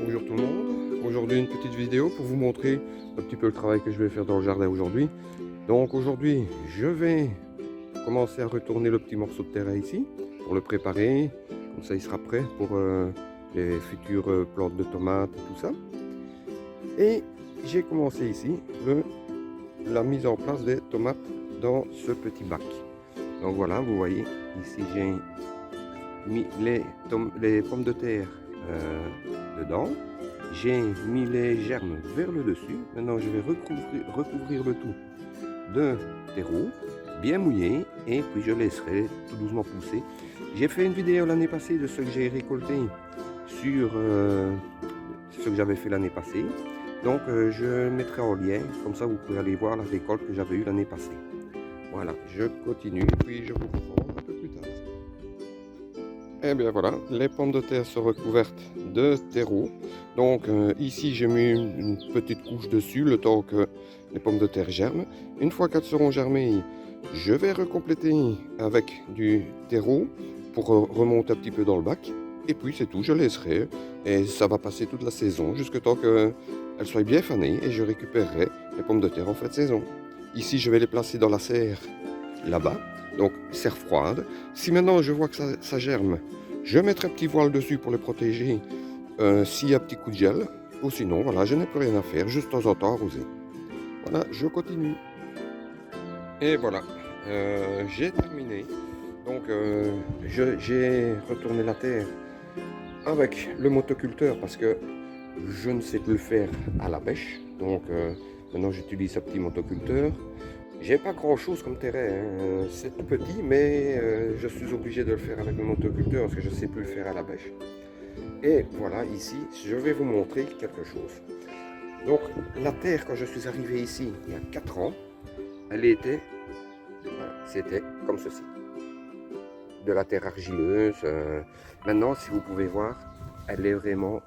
Bonjour tout le monde, aujourd'hui une petite vidéo pour vous montrer un petit peu le travail que je vais faire dans le jardin aujourd'hui. Donc aujourd'hui je vais commencer à retourner le petit morceau de terrain ici pour le préparer, comme ça il sera prêt pour les futures plantes de tomates et tout ça. Et j'ai commencé ici la mise en place des tomates dans ce petit bac. Donc voilà, vous voyez ici j'ai mis les pommes de terre dedans. J'ai mis les germes vers le dessus. Maintenant, je vais recouvrir le tout de terreau bien mouillé et puis je laisserai tout doucement pousser. J'ai fait une vidéo l'année passée de ce que j'ai récolté sur ce que j'avais fait l'année passée. Donc, je mettrai en lien, comme ça vous pouvez aller voir la récolte que j'avais eue l'année passée. Voilà, je continue puis je vous reprends un peu plus tard. Et bien voilà, les pommes de terre sont recouvertes de terreau. Donc ici j'ai mis une petite couche dessus le temps que les pommes de terre germent. Une fois qu'elles seront germées, je vais recompléter avec du terreau pour remonter un petit peu dans le bac. Et puis c'est tout, je laisserai. Et ça va passer toute la saison jusqu'à temps qu'elles soient bien fanées et je récupérerai les pommes de terre en fin de saison. Ici je vais les placer dans la serre là-bas. Donc serre froide. Si maintenant je vois que ça germe, je mettrai un petit voile dessus pour les protéger s'il y a un petit coup de gel. Ou sinon, voilà, je n'ai plus rien à faire, juste de temps en temps arroser. Voilà, je continue. Et voilà, j'ai terminé. Donc j'ai retourné la terre avec le motoculteur parce que je ne sais plus le faire à la bêche. Donc maintenant j'utilise ce petit motoculteur. J'ai pas grand chose comme terrain, hein. C'est tout petit, mais je suis obligé de le faire avec le motoculteur parce que je ne sais plus le faire à la bêche. Et voilà, ici, je vais vous montrer quelque chose. Donc, la terre, quand je suis arrivé ici, il y a 4 ans, elle était, voilà, c'était comme ceci. De la terre argileuse. Maintenant, si vous pouvez voir, elle est vraiment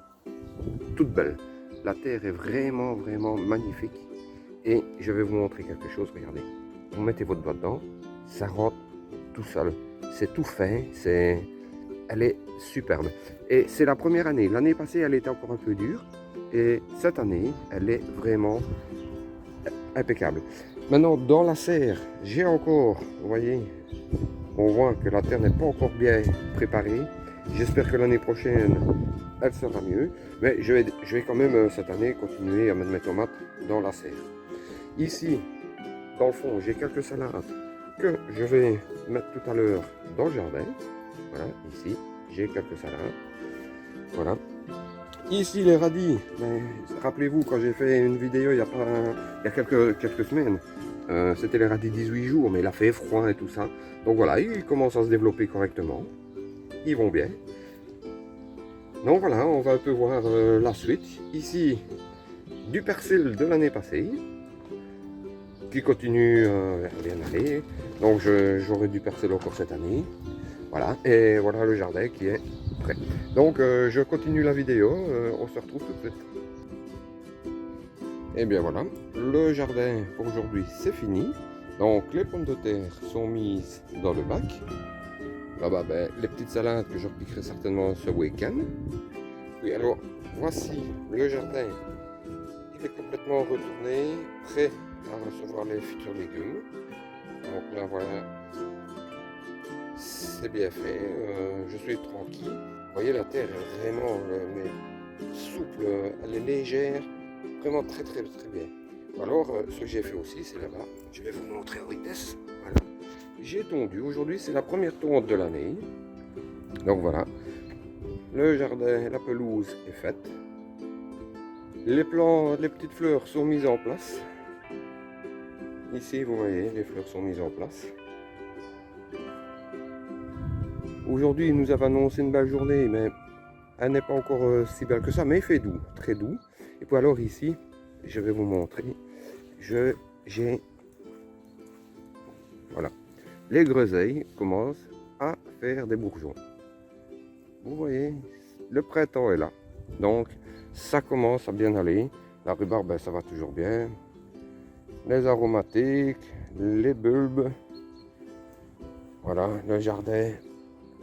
toute belle. La terre est vraiment, vraiment magnifique. Et je vais vous montrer quelque chose, regardez. Vous mettez votre doigt dedans, ça rentre tout seul. C'est tout fin, elle est superbe. Et c'est la première année. L'année passée, elle était encore un peu dure. Et cette année, elle est vraiment impeccable. Maintenant, dans la serre, j'ai encore, vous voyez, on voit que la terre n'est pas encore bien préparée. J'espère que l'année prochaine, elle sera mieux. Mais je vais quand même, cette année, continuer à mettre mes tomates dans la serre. Ici, dans le fond, j'ai quelques salades que je vais mettre tout à l'heure dans le jardin. Voilà, ici, j'ai quelques salades. Voilà. Ici, les radis. Rappelez-vous, quand j'ai fait une vidéo il y a quelques semaines, c'était les radis 18 jours, mais il a fait froid et tout ça. Donc voilà, ils commencent à se développer correctement. Ils vont bien. Donc voilà, on va un peu voir la suite. Ici, du persil de l'année passée, qui continue à bien aller. Donc j'aurai du persil encore cette année. Voilà, et voilà le jardin qui est prêt. Donc je continue la vidéo, on se retrouve tout de suite. Et bien voilà, le jardin pour aujourd'hui c'est fini. Donc les pommes de terre sont mises dans le bac. Là-bas, les petites salades que je repiquerai certainement ce week-end. Oui, alors voici le jardin. Il est complètement retourné, prêt à recevoir les futurs légumes. Donc là voilà, c'est bien fait, je suis tranquille. Vous voyez, la terre est vraiment souple, elle est légère, vraiment très bien. Alors ce que j'ai fait aussi, c'est là-bas, je vais vous montrer en vitesse. Voilà, j'ai tondu, aujourd'hui c'est la première tonde de l'année. Donc voilà, le jardin, la pelouse est faite. Les plantes, les petites fleurs sont mises en place. Ici, vous voyez, les fleurs sont mises en place. Aujourd'hui, il nous avait annoncé une belle journée, mais elle n'est pas encore si belle que ça, mais il fait doux, très doux. Et puis alors ici, je vais vous montrer, j'ai, voilà, les groseilles commencent à faire des bourgeons. Vous voyez, le printemps est là, donc ça commence à bien aller. La rhubarbe, ça va toujours bien. Les aromatiques, les bulbes. Voilà, le jardin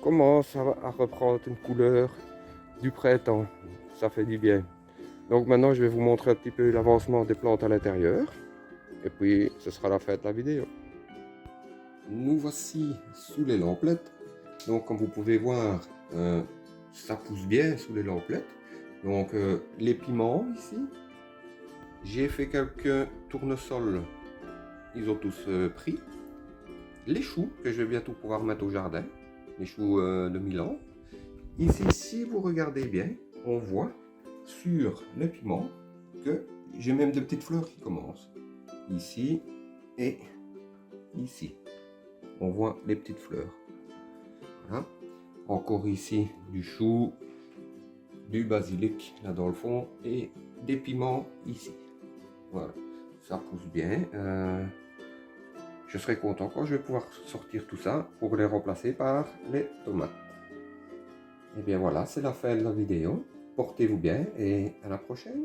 commence à reprendre une couleur du printemps. ça fait du bien. Donc maintenant, je vais vous montrer un petit peu l'avancement des plantes à l'intérieur. Et puis, ce sera la fin de la vidéo. Nous voici sous les lamplettes. Donc, comme vous pouvez voir, ça pousse bien sous les lamplettes. Donc, les piments ici. J'ai fait quelques tournesols. Ils ont tous pris. Les choux que je vais bientôt pouvoir mettre au jardin. Les choux de Milan. Ici, si vous regardez bien, on voit sur les piments que j'ai même des petites fleurs qui commencent. Ici et ici. On voit les petites fleurs. Voilà. Encore ici du chou, du basilic là dans le fond et des piments ici. Voilà, ça pousse bien. Je serai content quand je vais pouvoir sortir tout ça pour les remplacer par les tomates. Et bien voilà, c'est la fin de la vidéo. Portez-vous bien et à la prochaine.